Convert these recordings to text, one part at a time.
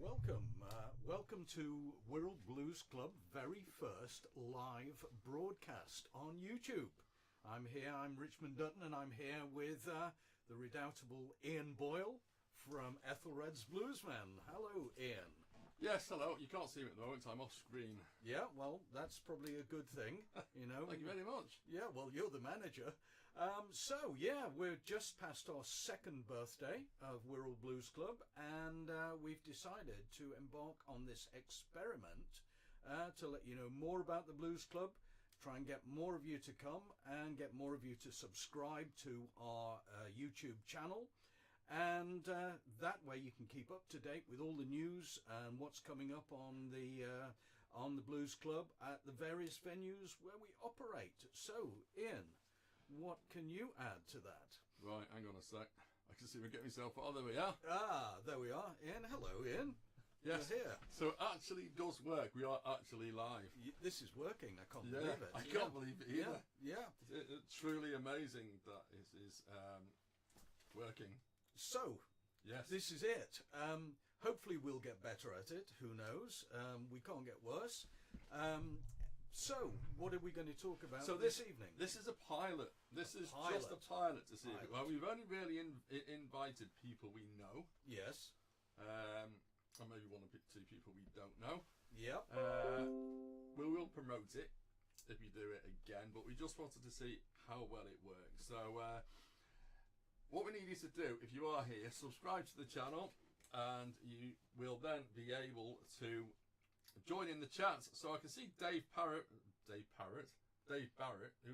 Welcome to Wirral Blues Club very first live broadcast on YouTube. I'm here, I'm Richmond Dutton, and I'm here with the redoubtable Ian Boyle from Ethelred's Bluesmen. Hello, Ian. Yes, hello. You can't see me at the moment, I'm off screen. Yeah, well, that's probably a good thing, you know. Thank you very much. Yeah, well, you're the manager. We're just past our second birthday of Wirral Blues Club, and we've decided to embark on this experiment to let you know more about the Blues Club, try and get more of you to come and get more of you to subscribe to our YouTube channel. And that way you can keep up to date with all the news and what's coming up on the Blues Club at the various venues where we operate. So, Ian, what can you add to that? Right, hang on a sec. I can see me get myself. Oh, there we are. Ah, there we are. Ian, hello, Ian. Yes. You're here. So it actually does work. We are actually live. This is working. I can't Yeah, believe it. I can't believe it either. Yeah. It's truly amazing that it is working. So, yes, this is it. Hopefully we'll get better at it. Who knows? We can't get worse. So, what are we going to talk about this evening? This is a pilot. This is just a pilot to see. Well, we've only really invited people we know. Yes. And maybe one or two people we don't know. Yep. We will promote it if we do it again, but we just wanted to see how well it works. So, what we need you to do, if you are here, subscribe to the channel, and you will then be able to join in the chat. So I can see Dave Barrett, who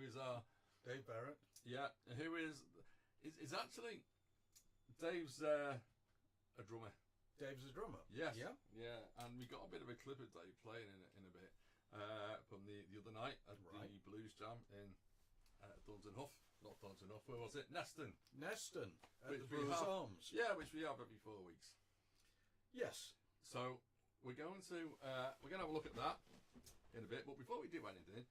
is our Dave Barrett. Yeah, who is actually Dave's a drummer. Dave's a drummer. Yes. Yeah. Yeah, and we got a bit of a clip of Dave playing in a bit from the other night at the Blues Jam in Thornton Huff. Not Thornton Huff. Where was it? Neston. At the Blues Arms. Yeah, which we have every 4 weeks. Yes. So we're going to have a look at that in a bit. But before we do anything,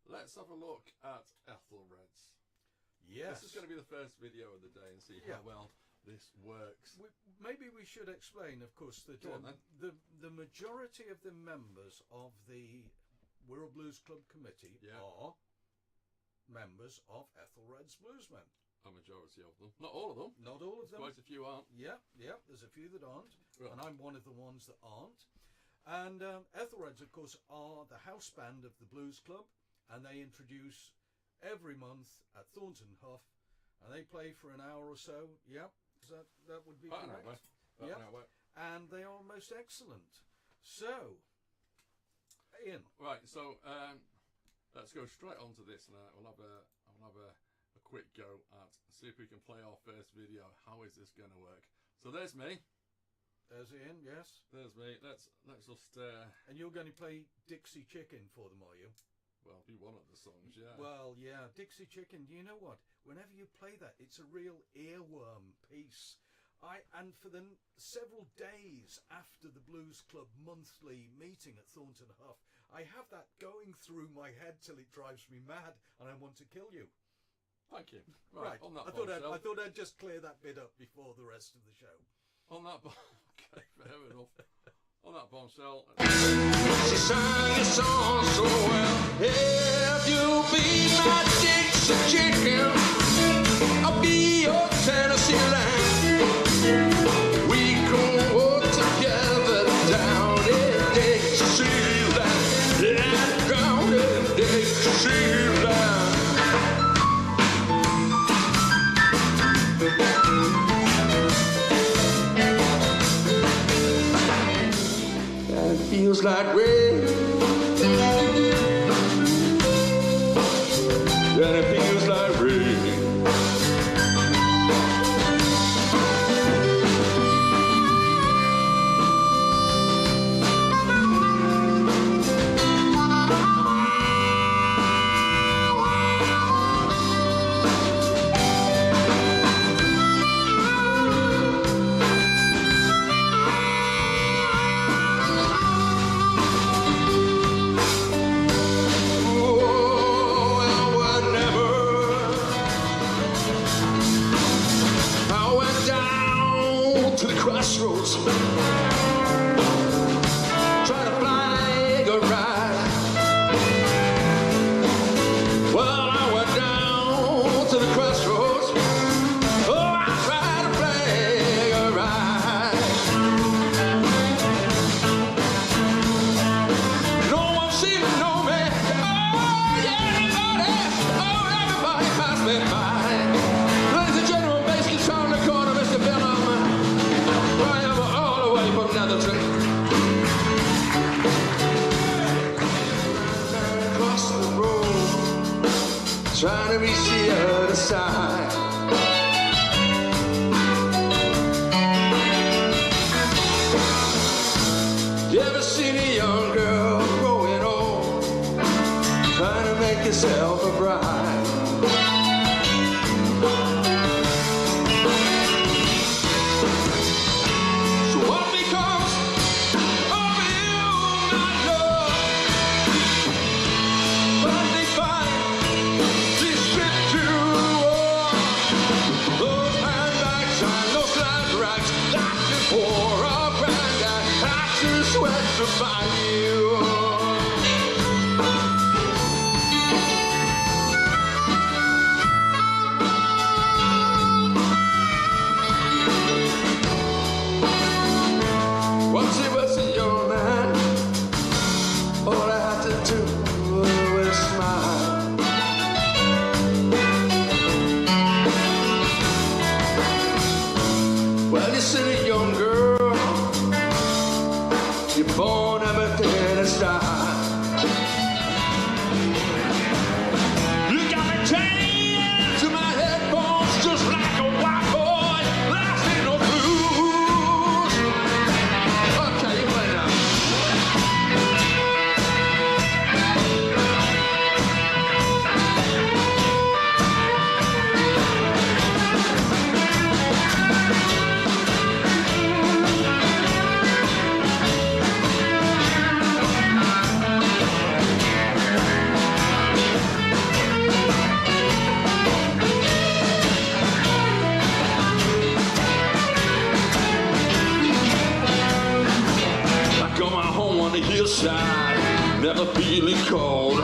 let's have a look at Ethelred's. Yes. This is going to be the first video of the day and see how well this works. Maybe we should explain, of course, that the majority of the members of the Wirral Blues Club committee are members of Ethelred's Bluesmen. A majority of them. Not all of them. Not all of them. Quite a few aren't. Yeah, there's a few that aren't. Right. And I'm one of the ones that aren't. And Ethelred's, of course, are the house band of the Blues Club, and they introduce every month at Thornton Huff, and they play for an hour or so. Yep, that would be correct. Yep. And they are most excellent. So, Ian. Right, so let's go straight on to this, and I'll have a quick go at see if we can play our first video. How is this going to work? So there's me. There's Ian. Yes. There's me. Let's just. And you're going to play Dixie Chicken for them, are you? Well, be one of the songs, yeah. Well, yeah, Dixie Chicken. You know what? Whenever you play that, it's a real earworm piece. And for the several days after the Blues Club monthly meeting at Thornton Huff, I have that going through my head till it drives me mad, and I want to kill you. Thank you. Right. On that I thought I'd just clear that bit up before the rest of the show. On that okay, fair enough. On that bombshell. She sang a song so well. If you be my Dixie chicken, I'll be your Tennessee lamb. We can walk together down in Dixieland, down in Dixieland. Feels like rain, and it feels like rain. Crossroads. try to flag a ride. Well, I went down to the crossroads. Oh, I tried to flag a ride. No one seemed to know me. Oh, yeah, everybody passed me by. Ladies and gentlemen, bass guitar in the corner, Mr. Billum. I am all the way from Netherton. Across the road, trying to reach the other side. You ever seen a young girl growing old, trying to make yourself a bride? So what becomes of you, my love? When they find this trip to war, those handbags and those flag rags, that's just for a granddad, that's just sweat to find you. Once he was a young man, all I had to do was smile. Well, you see, a young girl, you're born everything in style. You got me chained to my headphones just like a white boy, lost in no blues. Okay, you play now. I got my home on the hillside, never feeling cold.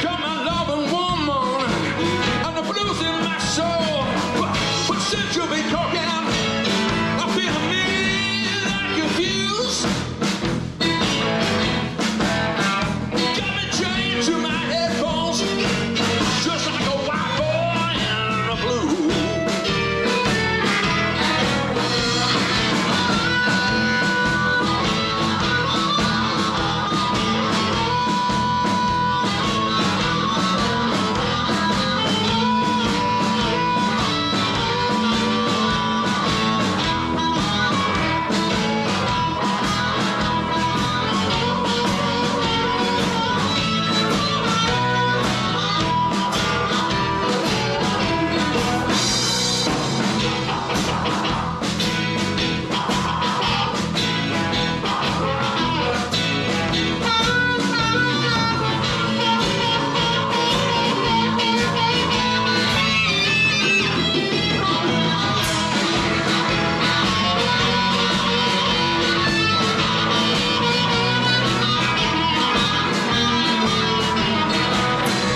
Got my loving woman and the blues in my soul. But since you've been talking, I feel mean and confused. Got me chained to my headphones, just like a white boy in the blue.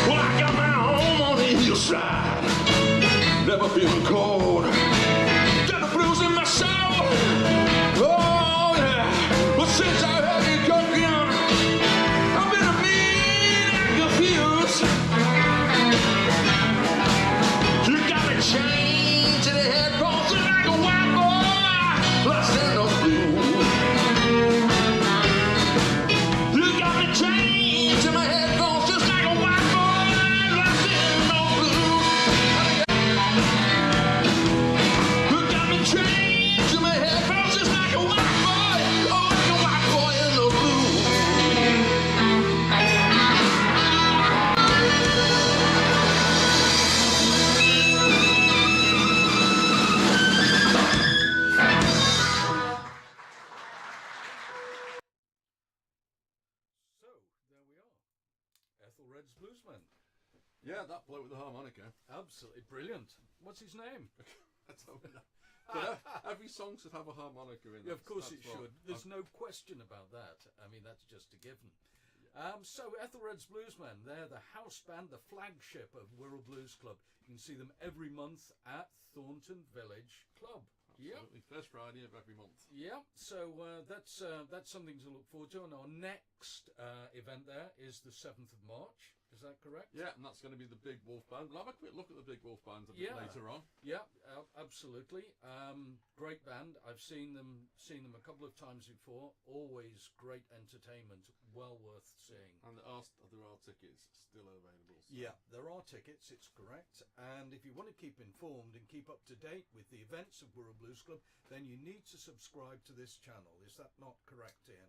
Well, I got my home on the hillside, never feeling cold. Got the blues in my soul. Oh yeah. But since I heard you cooking, I've been a mean and confused. You got me chained to the headphones just like a white boy, lost in those blues. You got me chained to my headphones just like a white boy, lost in those blues. You got me chained to my headphones just like a white boy, oh, like a white boy in those blues. So, there we are. Ethelred's Bluesman. Yeah, that bloke with the harmonica. Absolutely brilliant. What's his name? I don't know. But every song should have a harmonica in it. Yeah, of course it should. There's no question about that. I mean, that's just a given. So Ethelred's Bluesmen, they're the house band, the flagship of Wirral Blues Club. You can see them every month at Thornton Village Club. Absolutely. Yep. First Friday of every month. Yeah, so that's something to look forward to. And our next event there is the 7th of March. Is that correct? Yeah, and that's going to be the Big Wolf Band. We'll have a quick look at the Big Wolf Band a bit later on. Yeah, absolutely. Great band. I've seen them a couple of times before. Always great entertainment. Well worth seeing. And there are tickets still available. So. Yeah, there are tickets. It's correct. And if you want to keep informed and keep up to date with the events of Wirral Blues Club, then you need to subscribe to this channel. Is that not correct, Ian?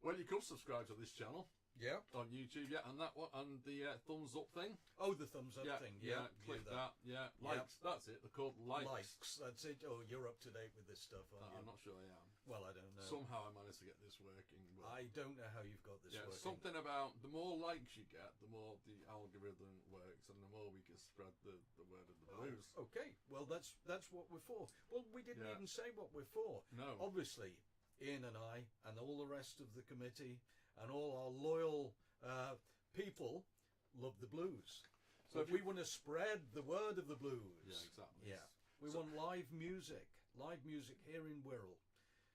Well, you could subscribe to this channel. Yeah. On YouTube, yeah, and that one, and the thumbs up thing. Oh, the thumbs up thing. Yeah, click that. Yeah, likes. Yeah. That's it. They're called likes. That's it. Oh, you're up to date with this stuff, aren't you? I'm not sure I am. Well, I don't know. Somehow I managed to get this working. Well. I don't know how you've got this working. Something about the more likes you get, the more the algorithm works, and the more we can spread the word of the blues. Okay. Well, that's what we're for. Well, we didn't even say what we're for. No. Obviously, Ian and I, and all the rest of the committee, and all our loyal people love the blues. So if we want to spread the word of the blues. Yeah, exactly. Yeah. We want live music here in Wirral.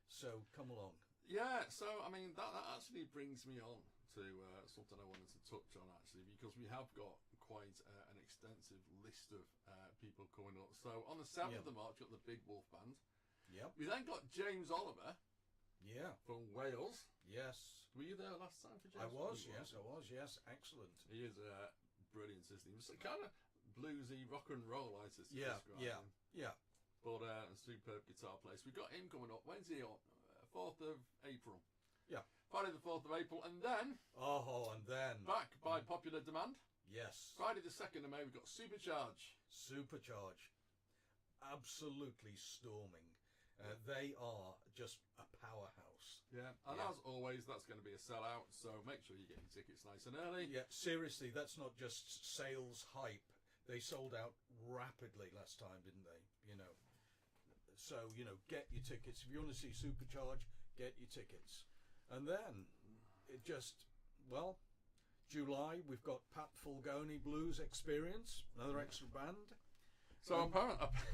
So come along. Yeah, so I mean that actually brings me on to something I wanted to touch on actually, because we have got quite an extensive list of people coming up. So on the 7th of March, we've got the Big Wolf Band. Yeah. We then got James Oliver. Yeah. From Wales. Yes. Were you there last time for James? I was, yes. Excellent. He is brilliant, isn't he? He was kind of bluesy rock and roll, I suspect. Yeah. But a superb guitar player. So we got him coming up. When's he on? 4th of April. Yeah. Friday the 4th of April. And then... Back by popular demand. Yes. Friday the 2nd of May, we've got Supercharge. Absolutely storming. They are just a powerhouse. Yeah, and as always, that's going to be a sellout, so make sure you get your tickets nice and early. Yeah, seriously, that's not just sales hype. They sold out rapidly last time, didn't they? So, get your tickets. If you want to see Supercharge, get your tickets. And then, July, we've got Pat Fulgoni Blues Experience, another extra band. So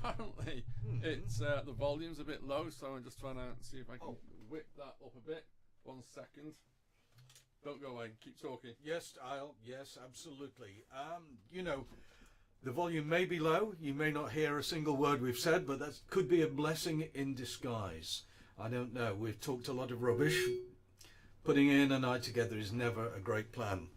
apparently it's the volume's a bit low, so I'm just trying to see if I can whip that up a bit. 1 second. Don't go away. Keep talking. Yes, absolutely. The volume may be low. You may not hear a single word we've said, but that could be a blessing in disguise. I don't know. We've talked a lot of rubbish. Putting in a night together is never a great plan.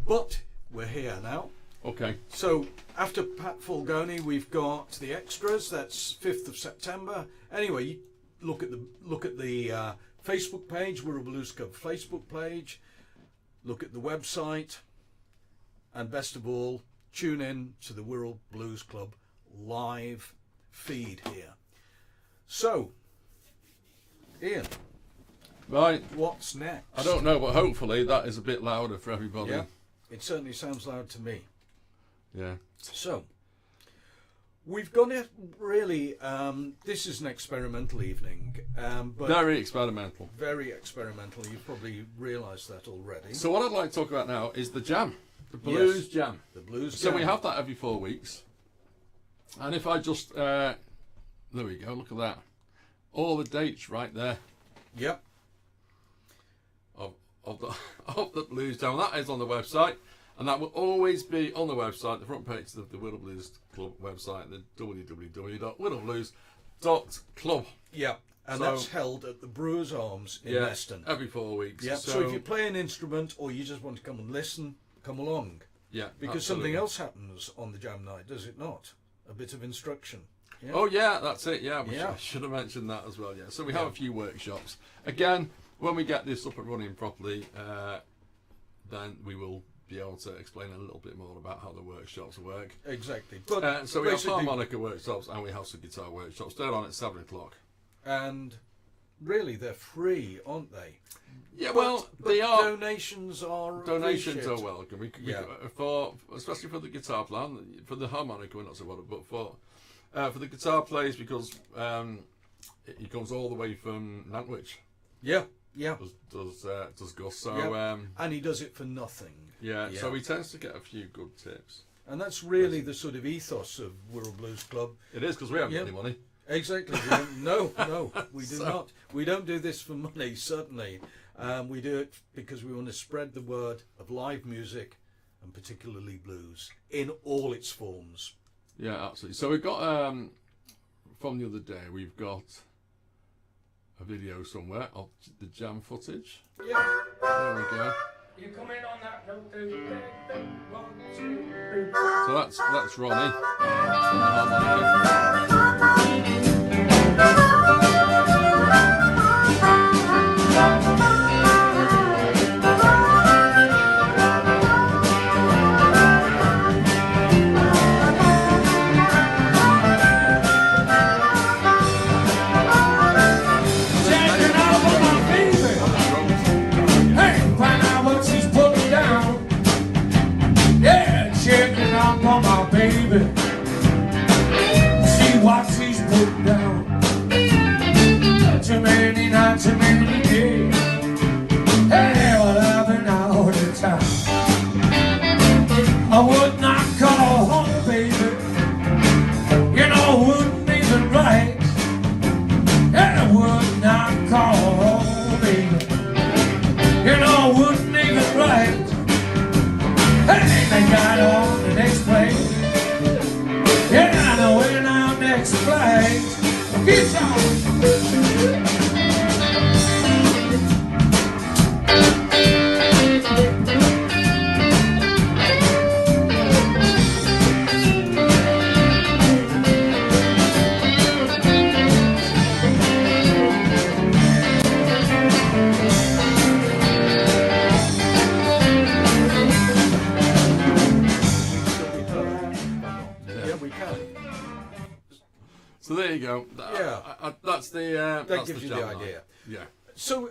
But we're here now. Okay. So after Pat Fulgoni, we've got the extras. That's 5th of September. Anyway, you look at the Facebook page, Wirral Blues Club Facebook page. Look at the website, and best of all, tune in to the Wirral Blues Club live feed here. So, Ian, right, what's next? I don't know, but hopefully that is a bit louder for everybody. Yeah, it certainly sounds loud to me. Yeah. So, we've got it really, this is an experimental evening. But very experimental. Very experimental. You've probably realised that already. So what I'd like to talk about now is the jam. The Blues Jam. The Blues Jam. So we have that every 4 weeks. And if I just, there we go, look at that. All the dates right there. Yep. Of the Blues Jam. That is on the website. And that will always be on the website, the front page of the Wirral Blues Club website, the www.wirralblues.club. Yeah, and that's held at the Brewers Arms in Neston. Every 4 weeks. Yeah, so if you play an instrument or you just want to come and listen, come along. Yeah, because absolutely. Something else happens on the jam night, does it not? A bit of instruction. Yeah? Oh yeah, that's it. Yeah, I should have mentioned that as well. Yeah, so we have a few workshops. Again, when we get this up and running properly, then we will be able to explain a little bit more about how the workshops work. Exactly. But so we have harmonica workshops and we have some guitar workshops. They're on at 7 o'clock. And really, they're free, aren't they? Yeah, well, they are. Donations are welcome. Especially for the guitar player, for the harmonica, we're not so bothered, but for For the guitar players, because he comes all the way from Nantwich. Yeah, yeah. Does Gus. So and he does it for nothing. Yeah, so he tends to get a few good tips. And that's really the sort of ethos of Wirral Blues Club. It is, because we haven't got any money. Exactly. No, we do not. We don't do this for money, certainly. We do it because we want to spread the word of live music, and particularly blues, in all its forms. Yeah, absolutely. So we've got, from the other day, we've got a video somewhere of the jam footage. Yeah. There we go. You come in on that note, 1, 2, 3. So that's Ronnie. So there you go. That's the. That gives you the idea. Yeah. So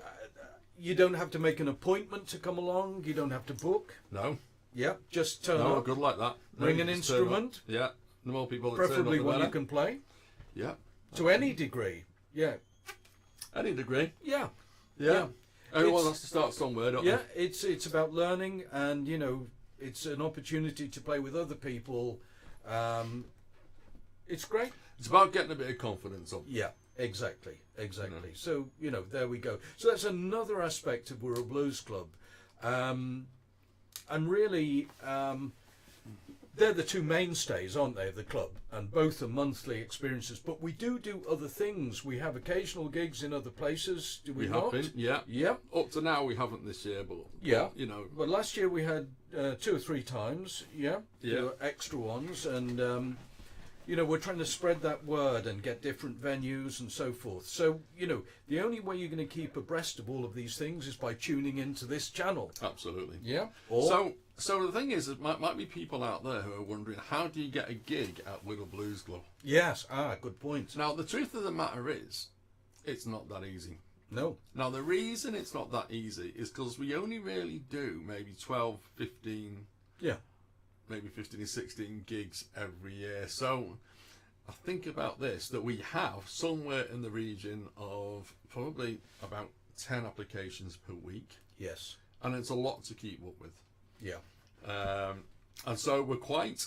you don't have to make an appointment to come along. You don't have to book. No. Yeah, just turn No, up. good like that. Bring an instrument. Yeah. The more people that Preferably turn up, the one you better. can play. Yeah. To any degree. Yeah. Any degree. Yeah. Yeah. Everyone It's- has to start somewhere, don't Yeah, it's about learning, and it's an opportunity to play with other people. It's great. It's about getting a bit of confidence up. Yeah, exactly. So there we go. So that's another aspect of Wirral Blues Club, and really, they're the two mainstays, aren't they, of the club? And both are monthly experiences. But we do other things. We have occasional gigs in other places. Do we not? have been, yeah. Yep. Up to now, we haven't this year, but Yeah. But Well, last year we had 2 or 3 times. Yeah. Yeah. There were extra ones, and we're trying to spread that word and get different venues and so forth. So the only way you're going to keep abreast of all of these things is by tuning into this channel. Absolutely. Yeah. So the thing is, there might be people out there who are wondering, how do you get a gig at Wirral Blues Club? Yes. Good point. Now, the truth of the matter is, it's not that easy. No. Now, the reason it's not that easy is because we only really do maybe 12, 15, Yeah. maybe 15 or 16 gigs every year. So I think about this, that we have somewhere in the region of probably about 10 applications per week. Yes. And it's a lot to keep up with. Yeah. And so we're quite,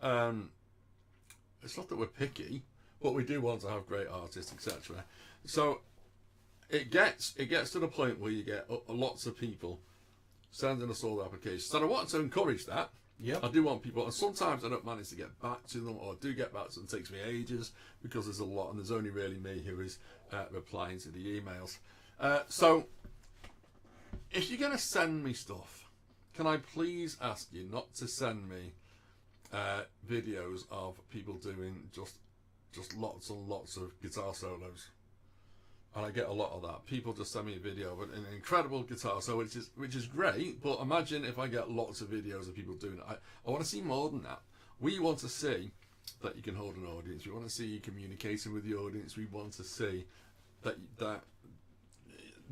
it's not that we're picky, but we do want to have great artists, etc. So it gets to the point where you get lots of people sending us all the applications. And I want to encourage that. Yeah. I do want people, and sometimes I don't manage to get back to them, or do get back to them. It takes me ages because there's a lot, and there's only really me who is replying to the emails. So if you're going to send me stuff, can I please ask you not to send me videos of people doing just lots and lots of guitar solos? And I get a lot of that. People just send me a video of an incredible guitar solo, which is great. But imagine if I get lots of videos of people doing it. I want to see more than that. We want to see that you can hold an audience. We want to see you communicating with the audience. We want to see that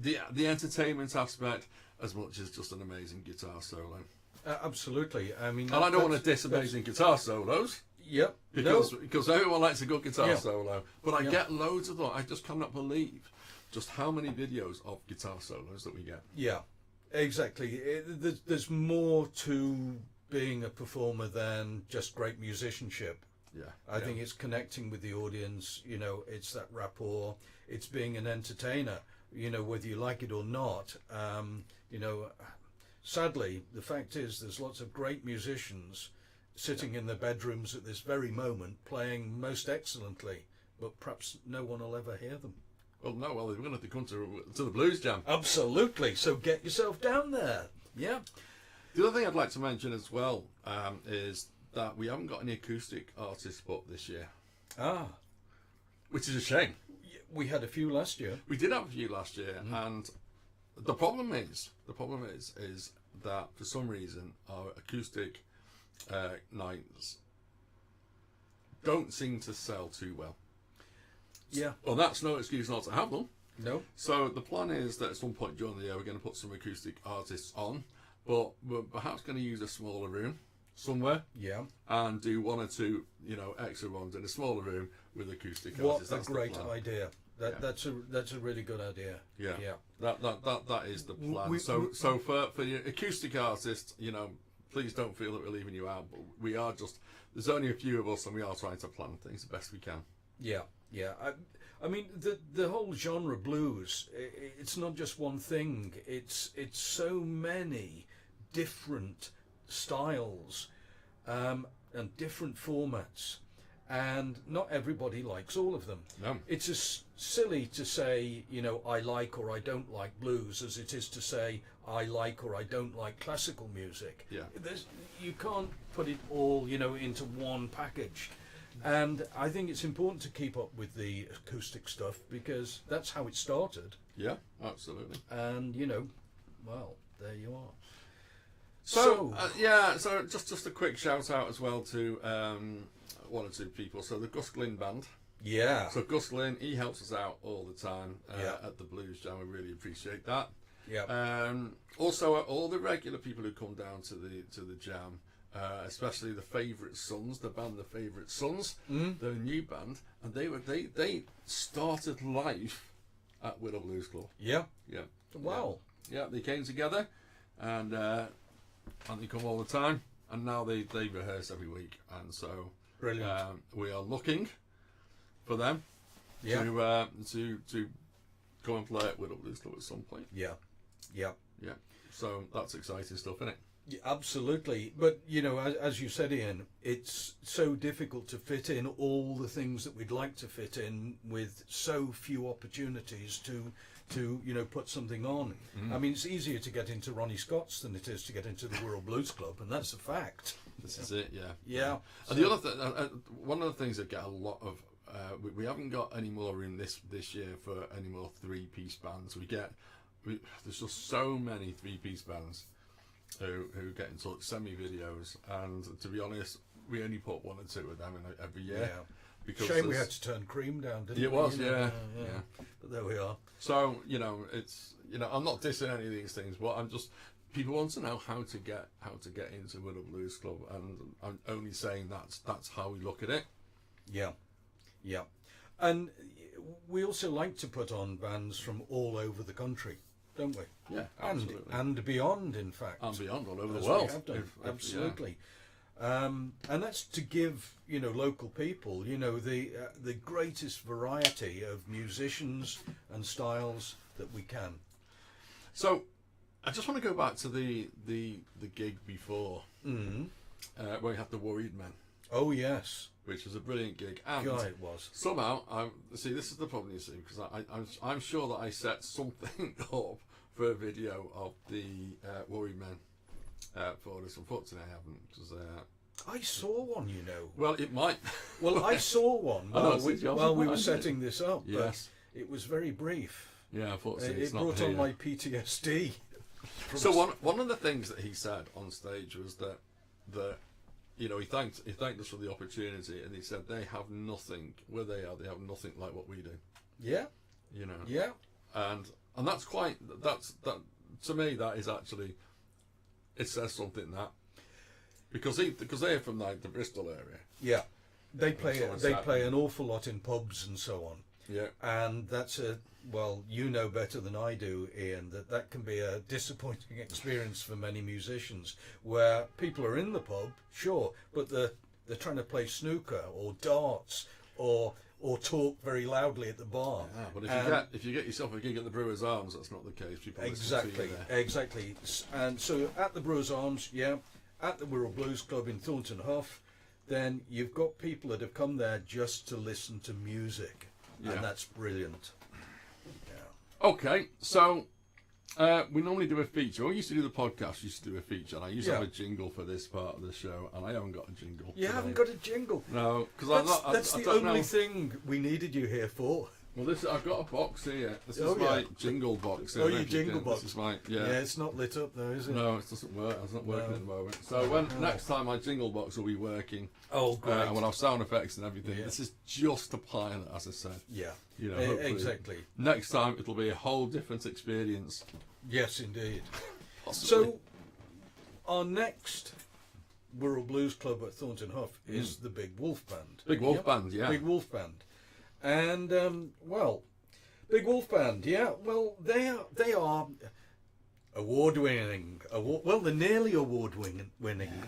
the entertainment aspect as much as just an amazing guitar solo. Absolutely. I mean, And I don't want to diss amazing guitar solos. Yep. Because everyone likes a good guitar Yeah. solo, but I Yeah. get loads of them. I just cannot believe just how many videos of guitar solos that we get. Yeah, exactly. There's more to being a performer than just great musicianship. Yeah, I think it's connecting with the audience, it's that rapport, it's being an entertainer, whether you like it or not. Sadly, the fact is there's lots of great musicians sitting in their bedrooms at this very moment playing most excellently, but perhaps no one will ever hear them. Well, no, well, they're going to have to come to the Blues Jam. Absolutely, so get yourself down there. Yeah. The other thing I'd like to mention as well is that we haven't got any acoustic artists booked this year, which is a shame. We had a few last year. We did have a few last year, and the problem is that for some reason our acoustic nights don't seem to sell too well. Yeah. Well, that's no excuse not to have them. No. So the plan is that at some point during the year we're going to put some acoustic artists on, but we're perhaps going to use a smaller room somewhere. Yeah. And do one or two, extra ones in a smaller room with acoustic What artists. a That's the great plan. idea. That's a really good idea. Yeah. Yeah. That is the plan. So for your acoustic artists, please don't feel that we're leaving you out. But we are there's only a few of us, and we are trying to plan things the best we can. Yeah. Yeah. I mean, the whole genre blues, it's not just one thing. It's so many different styles and different formats, and not everybody likes all of them. No. It's as silly to say, I like or I don't like blues as it is to say I like or I don't like classical music. Yeah. You can't put it all, into one package. And I think it's important to keep up with the acoustic stuff because that's how it started. Yeah, absolutely. And, well, there you are. So just a quick shout out as well to one or two people. So the Gus Glynn band. Yeah. So Gus Glynn, he helps us out all the time Yeah. at the Blues Jam. We really appreciate that. Yeah. Also, all the regular people who come down to the jam, especially the Favourite Sons, the band, the Favourite Sons, they're a new band, and they started life at Wirral Blues Club. Yeah. Yeah. Wow. Yeah, they came together, and they come all the time, and now they rehearse every week, and so Brilliant. we are looking for them Yeah. to come and play at Wirral Blues Club at some point. Yeah. Yeah. Yeah, so that's exciting stuff, isn't it? Yeah, absolutely. But, as you said, Ian, it's so difficult to fit in all the things that we'd like to fit in with so few opportunities to put something on. I mean, it's easier to get into Ronnie Scott's than it is to get into the Wirral Blues Club, and that's a fact. This is it, yeah. Yeah. And the other thing, one of the things that get a lot of, we haven't got any more room this year for any more three-piece bands. There's just so many three-piece bands who get in touch, send me videos, and to be honest, we only put one or two of them in every year. Yeah. Because Shame we had to turn Cream down, didn't we? It was, yeah. But there we are. So it's I'm not dissing any of these things, but I'm just people want to know how to get into Wirral Blues Club, and I'm only saying that's how we look at it. Yeah, yeah, and we also like to put on bands from all over the country, don't we? Yeah, absolutely. And beyond, in fact. And beyond, all over As the world. we have done. If- Absolutely. And that's to give local people the greatest variety of musicians and styles that we can. So, I just want to go back to the gig before, where we had the Worried Men, Oh yes, which was a brilliant gig. And God, it was. somehow, see, this is the problem, you see, because I'm sure that I set something up for a video of the Worried Men for this. Unfortunately, I haven't, because I saw one, well, it might. Well, I saw one I know, while it's yours we were behind you. setting this up. Yes. But it was very brief. Yeah, unfortunately, it's It not brought here. on my PTSD. So one of the things that he said on stage was that he thanked us for the opportunity, and he said they have nothing where they have nothing like what we do. Yeah, yeah, and that's that to me that is actually, it says something, that because they're from like the Bristol area, yeah, They play an awful lot in pubs and so on. Yeah. And that's well, you know better than I do, Ian, that can be a disappointing experience for many musicians, where people are in the pub, sure, but they're trying to play snooker or darts or talk very loudly at the bar. Yeah, but if you get yourself a gig at the Brewers Arms, that's not the case. People Exactly. And so at the Brewers Arms, at the Wirral Blues Club in Thornton Huff, then you've got people that have come there just to listen to music, and that's brilliant. Okay, so we normally do a feature. When we used to do the podcast, we used to do a feature, and I used to have a jingle for this part of the show, and I haven't got a jingle. You haven't got a jingle? No, because that's the only thing we needed you here for. Well, I've got a box here. This is my jingle box. Oh, your jingle box. This is my, Yeah, it's not lit up though, is it? No, it doesn't work. It's not working at the moment. So next time my jingle box will be working. Oh, great. And we'll have sound effects and everything. Yeah. This is just a pilot, as I said. Yeah. You know, exactly. Next time it'll be a whole different experience. Yes, indeed. Possibly. So, our next Wirral Blues Club at Thornton Huff is the Big Wolf Band. Big Wolf Band, yeah. Big Wolf Band. And, Big Wolf Band, well, they are award-winning. Well, they're nearly award-winning,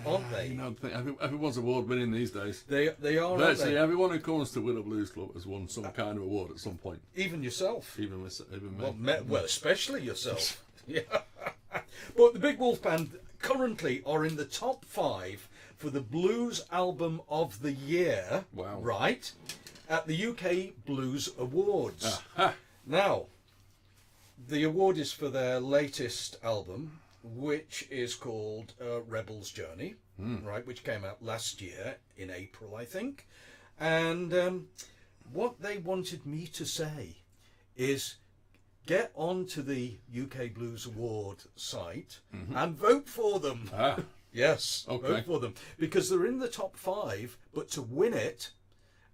aren't they? You know, everyone's award-winning these days. They are, virtually everyone who comes to Wirral Blues Club has won some kind of award at some point. Even yourself. Even me. Well, especially yourself. Yeah. But the Big Wolf Band currently are in the top 5 for the Blues Album of the Year. Wow. Right? At the UK Blues Awards. Aha. Now, the award is for their latest album, which is called Rebel's Journey, right, which came out last year in April, I think. And what they wanted me to say is get onto the UK Blues Award site and vote for them. Yes, okay. Vote for them. Because they're in the top 5, but to win it,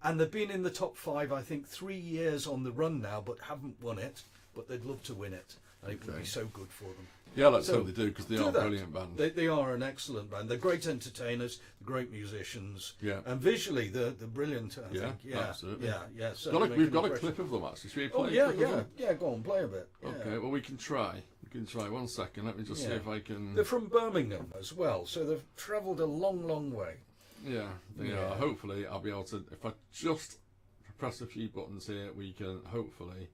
and they've been in the top 5, I think, 3 years on the run now, but haven't won it. But they'd love to win it. And it would be so good for them. Yeah, let's hope they do, because they are a brilliant band. They are an excellent band. They're great entertainers, great musicians. Yeah. And visually, they're brilliant, I think. Yeah, absolutely. Yeah. We've got a clip of them, actually. Should we play a clip of them? Yeah, go on, play a bit. Okay, well, we can try. 1 second. Let me just see if I can... They're from Birmingham as well, so they've travelled a long, long way. Yeah, they are. Hopefully, I'll be able to... If I just press a few buttons here, we can hopefully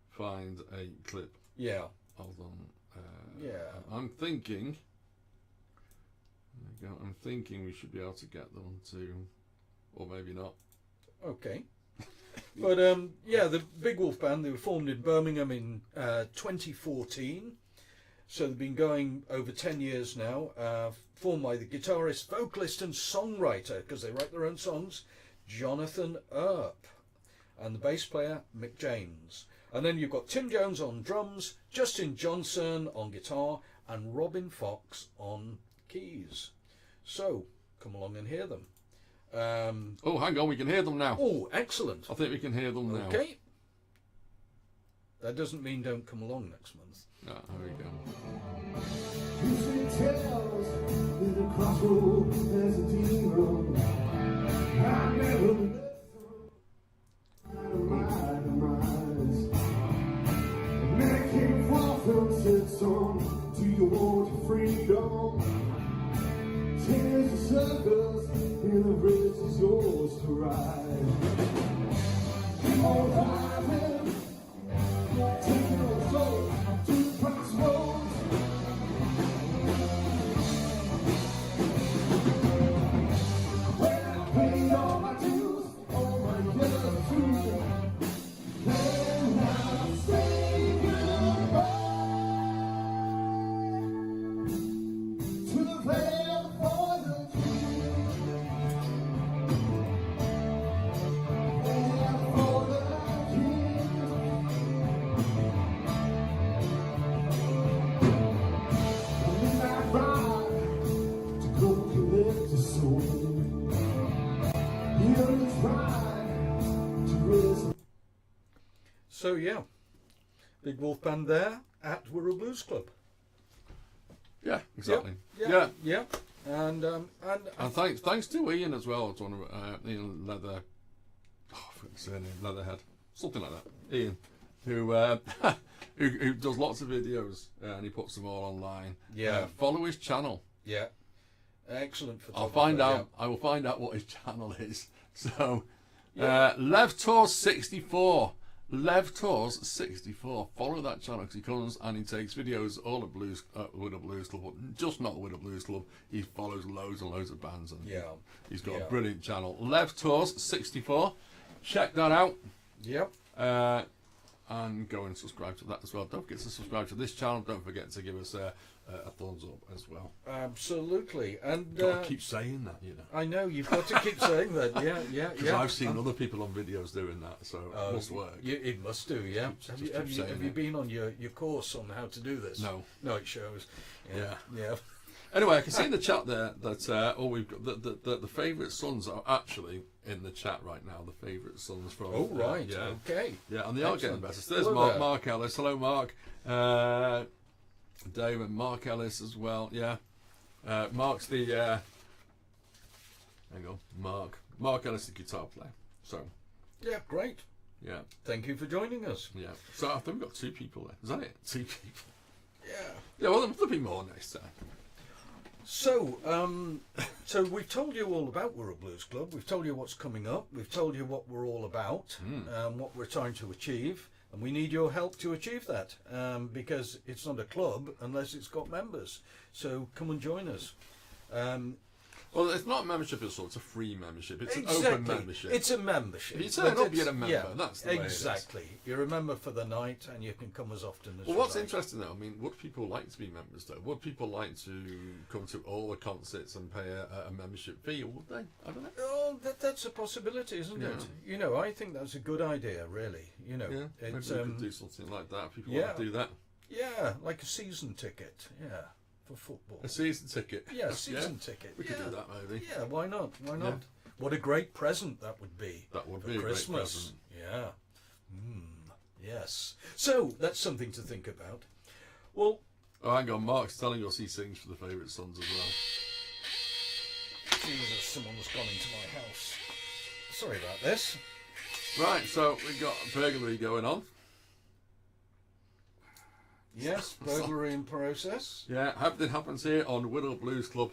find a clip. Yeah. Hold on. Yeah. I'm thinking we should be able to get them to... Or maybe not. Okay. But, the Big Wolf Band, they were formed in Birmingham in 2014. So they've been going over 10 years now. Formed by the guitarist, vocalist and songwriter, because they write their own songs, Jonathan Earp. And the bass player, Mick James. And then you've got Tim Jones on drums, Justin Johnson on guitar, and Robin Fox on keys. So, come along and hear them. Oh, hang on, we can hear them now. Oh, excellent. I think we can hear them now. Okay. That doesn't mean don't come along next month. Ah, there we go. Do you want freedom? Tears and circles, and the bridge is yours to ride. All driving, taking your soul to the crossroads. When I paid all my dues, all my yellow shoes, then I'll say goodbye. So yeah, Big Wolf Band there at Wirral Blues Club. Yeah, exactly. Yeah. And thanks to Ian as well. It's one of Ian Leather. Oh, I forgot his surname. Leatherhead, something like that. Ian, who who does lots of videos and he puts them all online. Yeah. Follow his channel. Yeah. Excellent photographer. I'll find out. Yeah. I will find out what his channel is. So, Lev Tours 64. Lev Tours 64. Follow that channel because he comes and he takes videos all of Blues, Wirral Blues Club, but just not Wirral Blues Club. He follows loads and loads of bands, and he's got a brilliant channel. Lev Tours 64. Check that out. Yep. And go and subscribe to that as well. Don't forget to subscribe to this channel. Don't forget to give us a thumbs up as well. Absolutely. And Got to keep saying that, you know. I know you've got to keep saying that. Yeah. Because I've seen other people on videos doing that, so it must work. It must do. Yeah. Have you been on your course on how to do this? No. No, it shows. Yeah. Anyway, I can see in the chat there that we've got the favourite sons are actually in the chat right now. The favourite sons from. Oh right. Okay. Yeah, and they are getting better. So there's Hello Mark Ellis. Hello, Mark. Dave and Mark Ellis as well. Yeah. Mark's the. Hang on, Mark Ellis, the guitar player. So. Yeah. Great. Yeah. Thank you for joining us. Yeah. So I think we've got 2 people there. Is that it? 2 people. Yeah. Yeah. Well, there'll be more next time. So, we've told you all about Wirral Blues Club. We've told you what's coming up. We've told you what we're all about, what we're trying to achieve, and we need your help to achieve that, because it's not a club unless it's got members. So come and join us. Well, it's not a membership at all. It's a free membership. It's Exactly. an open membership. It's a membership. If you turn But up, you're a member. That's the way it is. exactly. You're a member for the night, and you can come as often as Well, you what's like. interesting though, I mean, would people like to be members though? Would people like to come to all the concerts and pay a membership fee, or would they? I don't know. Oh, that's a possibility, isn't it? You know, I think that's a good idea, really. You know, Yeah, maybe we it's could do something like that. If people want to do that. yeah, like a season ticket. Yeah, for football. A season ticket. Yeah, season ticket. We could do that maybe. Yeah, why not? Why not? Yeah. What a great present that would be. That would for be a great Christmas. present. Yeah. Yes. So that's something to think about. Well, Oh, hang on. Mark's telling us he sings for the favourite sons as well. Jesus, someone's gone into my house. Sorry about this. Right, so we've got a burglary going on. Yes, burglary in process. Yeah, everything happens here on Wirral Blues Club.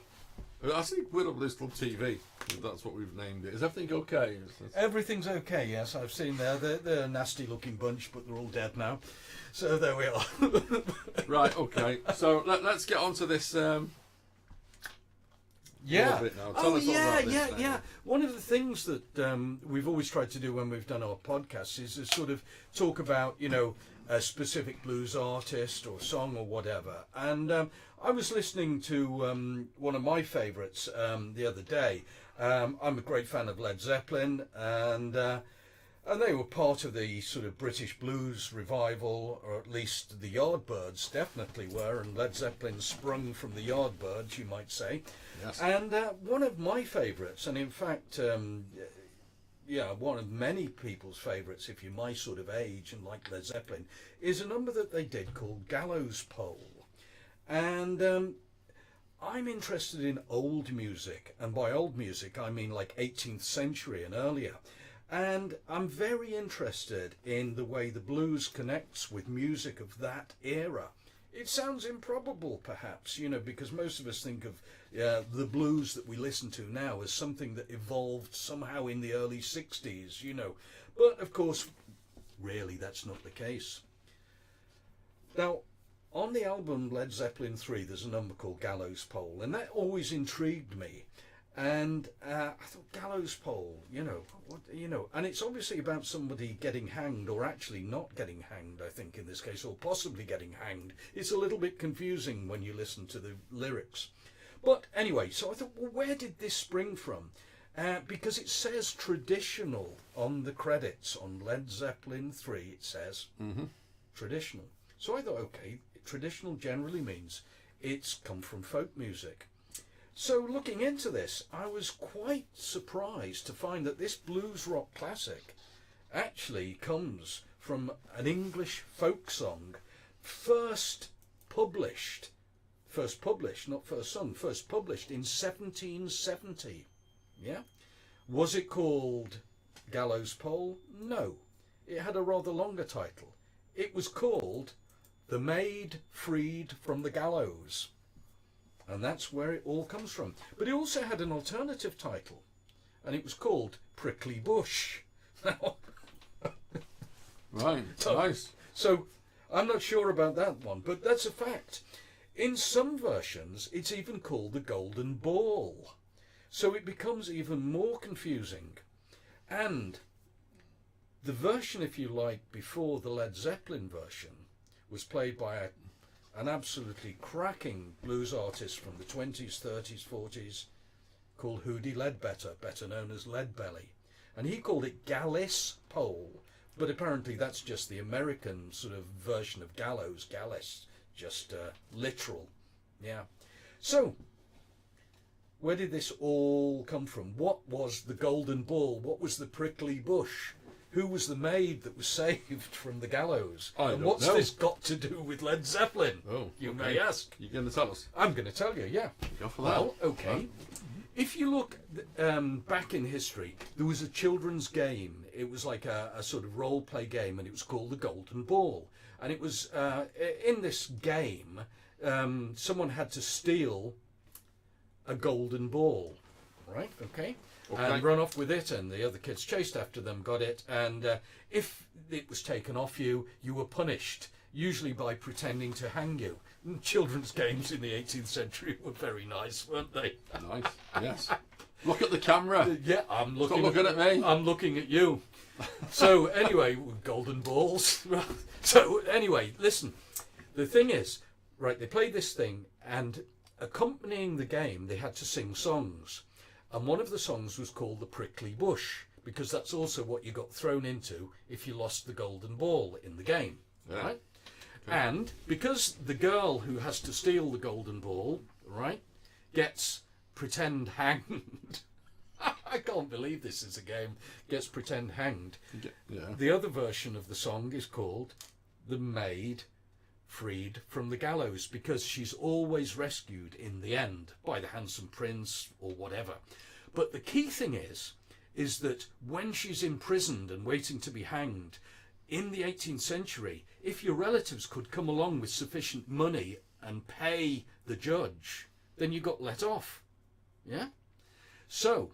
I think Wirral Blues Club TV. That's what we've named it. Is everything okay? Everything's okay, yes. I've seen they're a nasty looking bunch, but they're all dead now. So there we are. Right, okay. So let's get on to this. Yeah. Bit now. Tell us all about this now. yeah. One of the things that we've always tried to do when we've done our podcasts is to sort of talk about, you know, a specific blues artist or song or whatever. And I was listening to one of my favourites the other day. I'm a great fan of Led Zeppelin, and they were part of the sort of British blues revival, or at least the Yardbirds definitely were, and Led Zeppelin sprung from the Yardbirds, you might say. Yes. And one of my favourites, and in fact, one of many people's favourites, if you're my sort of age and like Led Zeppelin, is a number that they did called Gallows Pole. And I'm interested in old music, and by old music I mean like 18th century and earlier. And I'm very interested in the way the blues connects with music of that era. It sounds improbable, perhaps, you know, because most of us think of the blues that we listen to now as something that evolved somehow in the early 60s, you know. But, of course, really, that's not the case. Now, on the album Led Zeppelin 3, there's a number called Gallows Pole, and that always intrigued me. And I thought, Gallows Pole, you know, and it's obviously about somebody getting hanged, or actually not getting hanged, I think, in this case, or possibly getting hanged. It's a little bit confusing when you listen to the lyrics. But anyway, so I thought, well, where did this spring from? Because it says traditional on the credits. On Led Zeppelin 3, it says traditional. So I thought, okay, traditional generally means it's come from folk music. So looking into this, I was quite surprised to find that this blues rock classic actually comes from an English folk song first published first published, not first sung, first published in 1770. Yeah? Was it called Gallows Pole? No. It had a rather longer title. It was called The Maid Freed from the Gallows. And that's where it all comes from. But it also had an alternative title, and it was called Prickly Bush. Right, nice. So I'm not sure about that one, but that's a fact. In some versions, it's even called the Golden Ball. So it becomes even more confusing. And the version, if you like, before the Led Zeppelin version was played by an absolutely cracking blues artist from the 20s, 30s, 40s called Hootie Ledbetter, better known as Leadbelly. And he called it Gallis Pole, but apparently that's just the American sort of version of gallows, Gallis, just literal. Yeah. So, where did this all come from? What was the Golden Ball? What was the Prickly Bush? Who was the maid that was saved from the gallows? And what's this got to do with Led Zeppelin? Oh, you may ask. You're going to tell us? I'm going to tell you, yeah. Go for that. Well, okay. If you look back in history, there was a children's game. It was like a sort of role-play game, and it was called the Golden Ball. And it was, in this game, someone had to steal a golden ball, right? Okay. And run off with it, and the other kids chased after them, got it, and if it was taken off you, you were punished, usually by pretending to hang you. And children's games in the 18th century were very nice, weren't they? Nice, yes. Look at the camera. Yeah, I'm looking. Stop looking at me. I'm looking at you. So anyway, golden balls. So anyway, listen. The thing is, right? They played this thing, and accompanying the game, they had to sing songs. And one of the songs was called The Prickly Bush, because that's also what you got thrown into if you lost the golden ball in the game, right? Okay. And because the girl who has to steal the golden ball, right, gets pretend hanged. I can't believe this is a game. Gets pretend hanged. Yeah. The other version of the song is called The Maid Freed from the Gallows, because she's always rescued in the end by the handsome prince or whatever. But the key thing is that when she's imprisoned and waiting to be hanged, in the 18th century, if your relatives could come along with sufficient money and pay the judge, then you got let off. Yeah? So,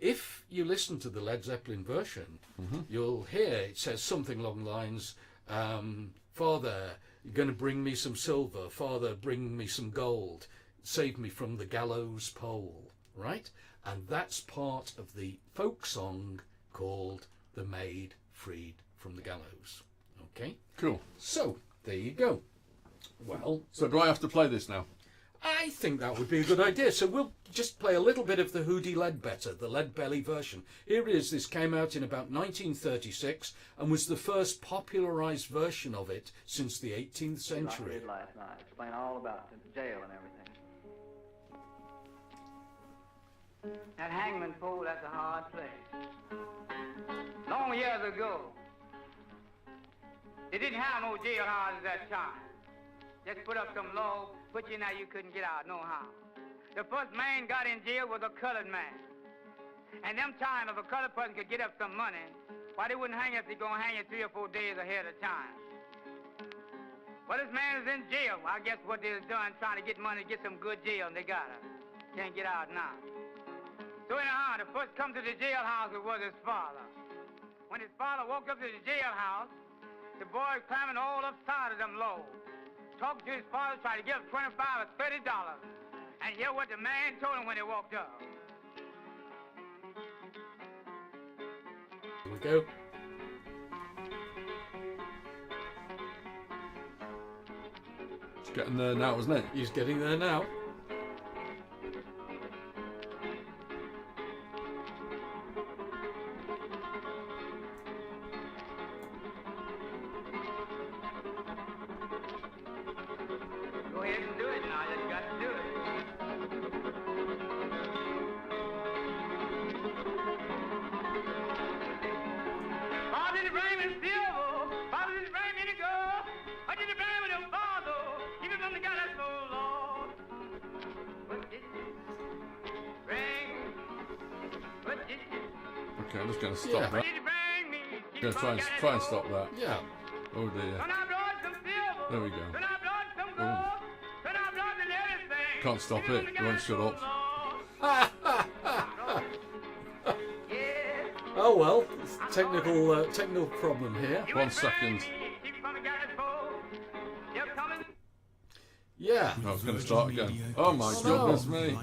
if you listen to the Led Zeppelin version, you'll hear it says something along the lines, Father, you're going to bring me some silver. Father, bring me some gold. Save me from the gallows pole. Right? And that's part of the folk song called The Maid Freed from the Gallows. Okay? Cool. So, there you go. Well... So do I have to play this now? I think that would be a good idea. So we'll just play a little bit of the Hootie Ledbetter, the Leadbelly version. Here it is. This came out in about 1936 and was the first popularised version of it since the 18th century. I did last night. Explain all about the jail and everything. That hangman pole, that's a hard place. Long years ago, they didn't have no jailhouses at that time. Just put up some law, put you in there, you couldn't get out no how. The first man got in jail was a colored man. And them time, if a colored person could get up some money, why they wouldn't hang you if they're gonna hang you 3 or 4 days ahead of time. Well, this man is in jail. I guess what they're doing, trying to get money to get some good jail, and they got it. Can't get out now. So anyhow, the first come to the jailhouse was his father. When his father walked up to the jailhouse, the boy climbing all upside of them low. Talked to his father, tried to give him $25 or $30. And hear what the man told him when he walked up. Here we go. It's getting there now, isn't it? He's getting there now. Go ahead and do it now. You just got to do it. Father, did you bring me silver? Father, did you bring me the gold? What did you bring me the father? Keep it from the gallows, oh Lord. Okay, I'm just going to stop that. Going to try and stop that. Yeah. Oh dear. There we go. Oh. Can't stop it. It won't shut up. Oh well, technical problem here. 1 second. Yeah. I was going to start again. Oh my goodness me.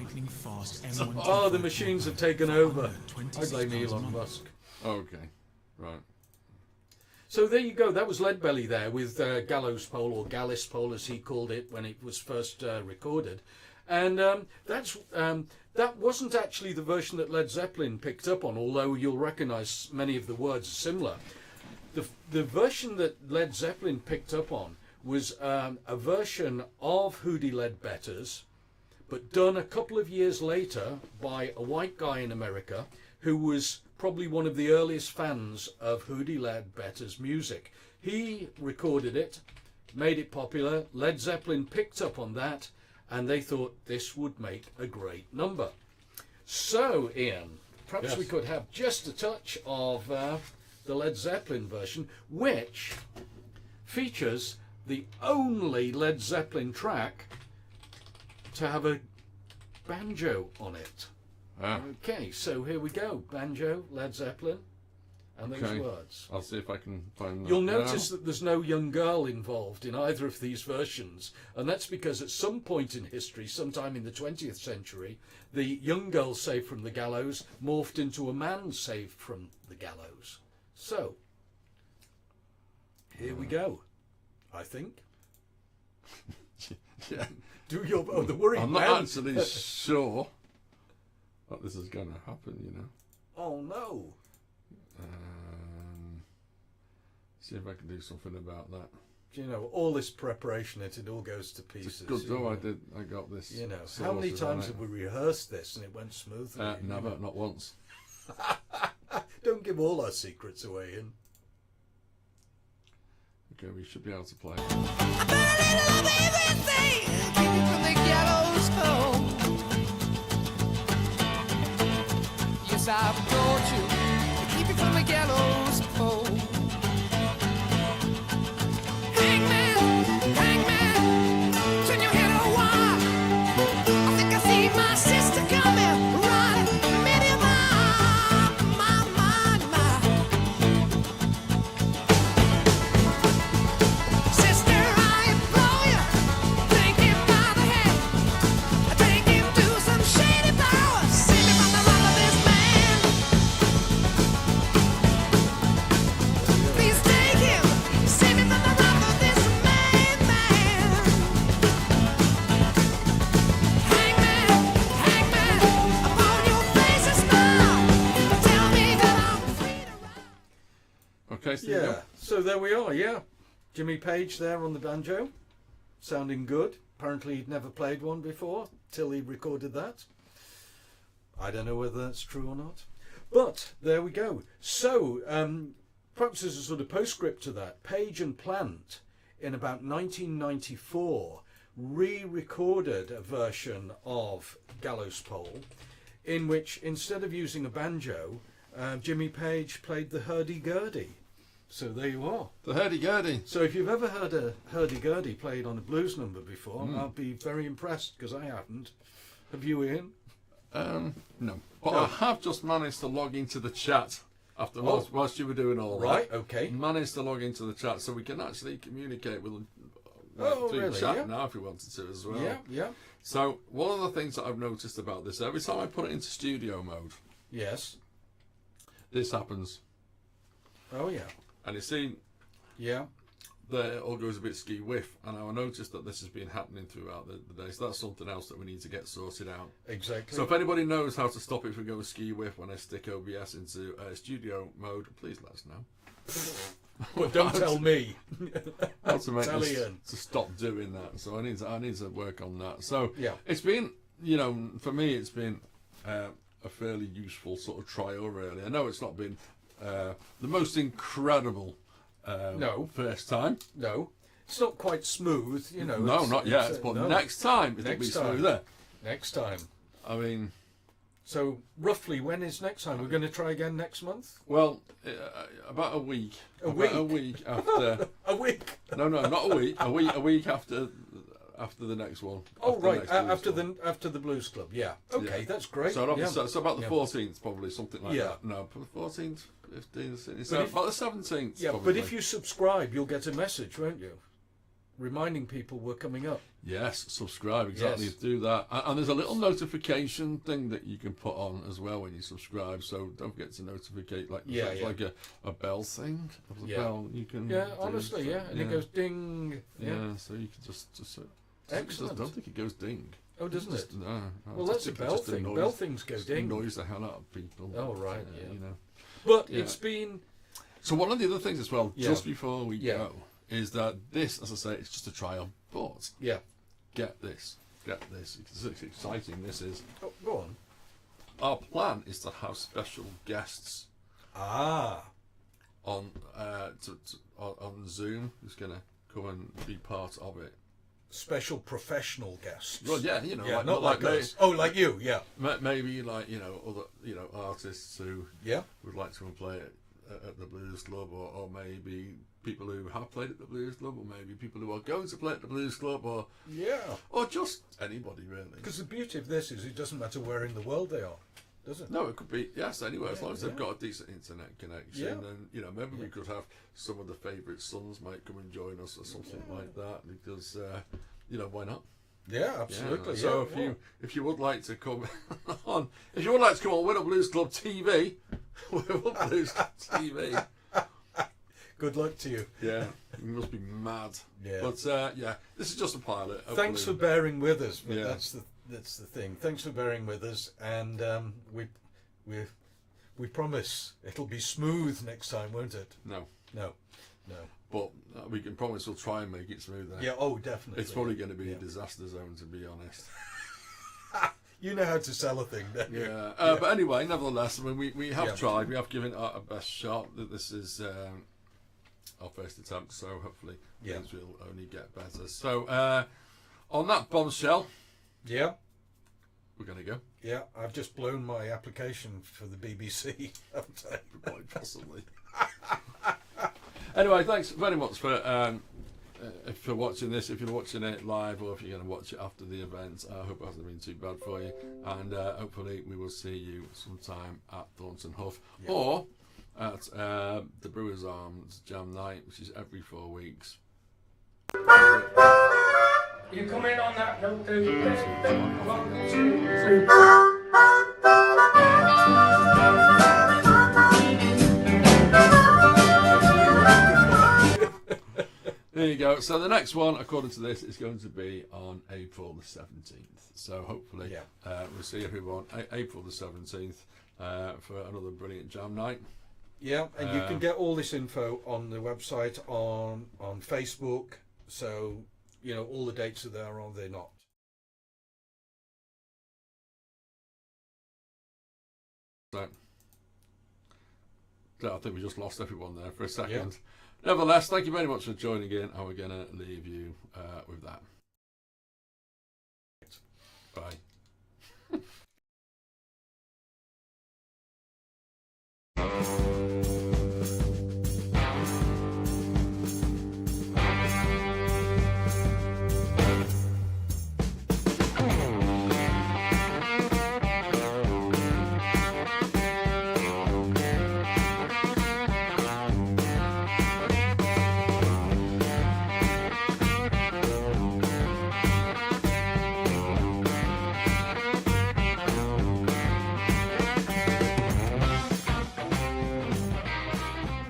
Oh, the machines have taken over. I blame Elon Musk. Okay. Right. So there you go. That was Leadbelly there with Gallows Pole, or Gallus Pole as he called it when it was first recorded. And that wasn't actually the version that Led Zeppelin picked up on, although you'll recognise many of the words are similar. The version that Led Zeppelin picked up on was a version of Hootie Ledbetter's, but done a couple of years later by a white guy in America who was probably one of the earliest fans of Hootie Ledbetter's music. He recorded it, made it popular. Led Zeppelin picked up on that, and they thought this would make a great number. So, Ian, perhaps we could have just a touch of the Led Zeppelin version, which features the only Led Zeppelin track to have a banjo on it. Ah. Okay, so here we go. Banjo, Led Zeppelin, and those words. I'll see if I can find that. You'll notice that there's no young girl involved in either of these versions, and that's because at some point in history, sometime in the 20th century, the young girl saved from the gallows morphed into a man saved from the gallows. So, here we go, I think. Yeah. Do your... Oh, the worried I'm man. not actually sure that this is going to happen, you know. Oh, no. See if I can do something about that. You know, all this preparation, it all goes to pieces. It's good though. I got this. You know, how many times have we rehearsed this and it went smoothly? Never, not once. Don't give all our secrets away, Ian. Okay, we should be able to play. Yes, I've told you to keep it from the gallows pole. Hangman, hangman, turn your head a while. I think I see my sister coming, riding many miles, my. Sister, I implore you, take him by the hand, take him to some shady power, save me from the wrath of this man. Please take him, save me from the wrath of this man. Hangman, hangman, upon your face a smile, tell me that I'm free to ride. Okay, so Yeah, so there we are, yeah. Jimmy Page there on the banjo, sounding good. Apparently he'd never played one before, till he recorded that. I don't know whether that's true or not. But, there we go. So, perhaps as a sort of postscript to that, Page and Plant, in about 1994, re-recorded a version of Gallows Pole, in which, instead of using a banjo, Jimmy Page played the hurdy-gurdy. So there you are. the hurdy-gurdy. So if you've ever heard a hurdy-gurdy played on a blues number before, I'll be very impressed, because I haven't. Have you, Ian? No. But I have just managed to log into the chat after whilst you were doing all that. Right, okay. Managed to log into the chat so we can actually communicate with them through really? chat Yeah. now if we wanted to as well. Yeah, yeah. So one of the things that I've noticed about this, every time I put it into studio mode, Yes. this happens. Oh, yeah. And you see, Yeah. there it all goes a bit ski-whiff, and I noticed that this has been happening throughout the day, so that's something else that we need to get sorted out. Exactly. So if anybody knows how to stop it from going ski-whiff when I stick OBS into studio mode, please let us know. But don't tell me. How to make Tell this Ian. to stop doing that. So I need to work on that. So Yeah. it's been, you know, for me it's been a fairly useful sort of trial, really. I know it's not been the most incredible No. first time. No. It's not quite smooth, you know. No, it's- not yet. it's, But no. next time it'll Next be time. smoother. Next time. I mean, So roughly, when is next time? We're going to try again next month. Well, about a week. A week after. A week. No, not a week. A week after the next one. Oh after right, the next after the Blues Club. Yeah. Okay, Yeah. that's great. So, yeah. so about the 14th, probably something like Yeah. that. No, 14th, 15th. It's But about the 17th. Yeah, probably. but if you subscribe, you'll get a message, won't you? Reminding people we're coming up. Yes, subscribe, exactly. Yes. Do that. And there's a little notification thing that you can put on as well when you subscribe. So don't forget to notificate, like, Yeah, it's yeah. like a bell thing. Of the Yeah. bell you can Yeah, do. honestly, So, yeah. And it goes ding. Yeah, so you can just Excellent. I don't think it goes ding. Oh, doesn't it? No. Well, that's a bell thing. Bell things go ding. Annoys the hell out of people. Oh, right, yeah. You know. But Yeah. it's been... So one of the other things as well, Yeah. just before we Yeah. go, is that this, as I say, it's just a trial. But Yeah. get this. It's exciting. This is. Oh, go on. Our plan is to have special guests Ah. on on Zoom who's going to come and be part of it. Special professional guests. Well, yeah, you know, Yeah, like, not like us. Oh, like you, yeah. Maybe like other artists who Yeah. would like to come and play at the Blues Club, or maybe people who have played at the Blues Club, or maybe people who are going to play at the Blues Club, or Yeah. just anybody really. Because the beauty of this is it doesn't matter where in the world they are, does it? No, it could be anywhere, as Yeah, long as they've yeah. got a decent internet connection. Yeah. And maybe we could have some of the favourite sons might come and join us or something like that, because why not? Yeah, absolutely. Yeah. So yeah. if you would like to come on, Wirral Blues Club TV, Wirral Blues Club TV. Good luck to you. Yeah, you must be mad. Yeah. But this is just a pilot. Thanks for hopefully. bearing with us. But Yeah. that's the thing. Thanks for bearing with us, and we promise it'll be smooth next time, won't it? No, No. but we can promise we'll try and make it smoother. Yeah. Oh, definitely. It's probably going to be Yeah. a disaster zone, to be honest. You know how to sell a thing, don't you? Yeah. But anyway, nevertheless, I mean, we have Yeah. tried. We have given it our best shot. That this is our first attempt, so hopefully Yeah. things will only get better. So on that bombshell, Yeah. we're going to go. Yeah. I've just blown my application for the BBC, haven't I? Quite possibly. Anyway, thanks very much for watching this. If you're watching it live, or if you're going to watch it after the event, I hope it hasn't been too bad for you. And hopefully we will see you sometime at Thornton Huff, Yeah. or at the Brewers Arms Jam Night, which is every 4 weeks. You come in on that note, do you? 1, 2, 3. There you go. So the next one, according to this, is going to be on April the 17th. So hopefully we'll see everyone April the 17th for another brilliant jam night. Yeah, and you can get all this info on the website, on Facebook. So, all the dates are there, or they're not. So I think we just lost everyone there for a second. Yeah. Nevertheless, thank you very much for joining in, and we're going to leave you with that. Bye.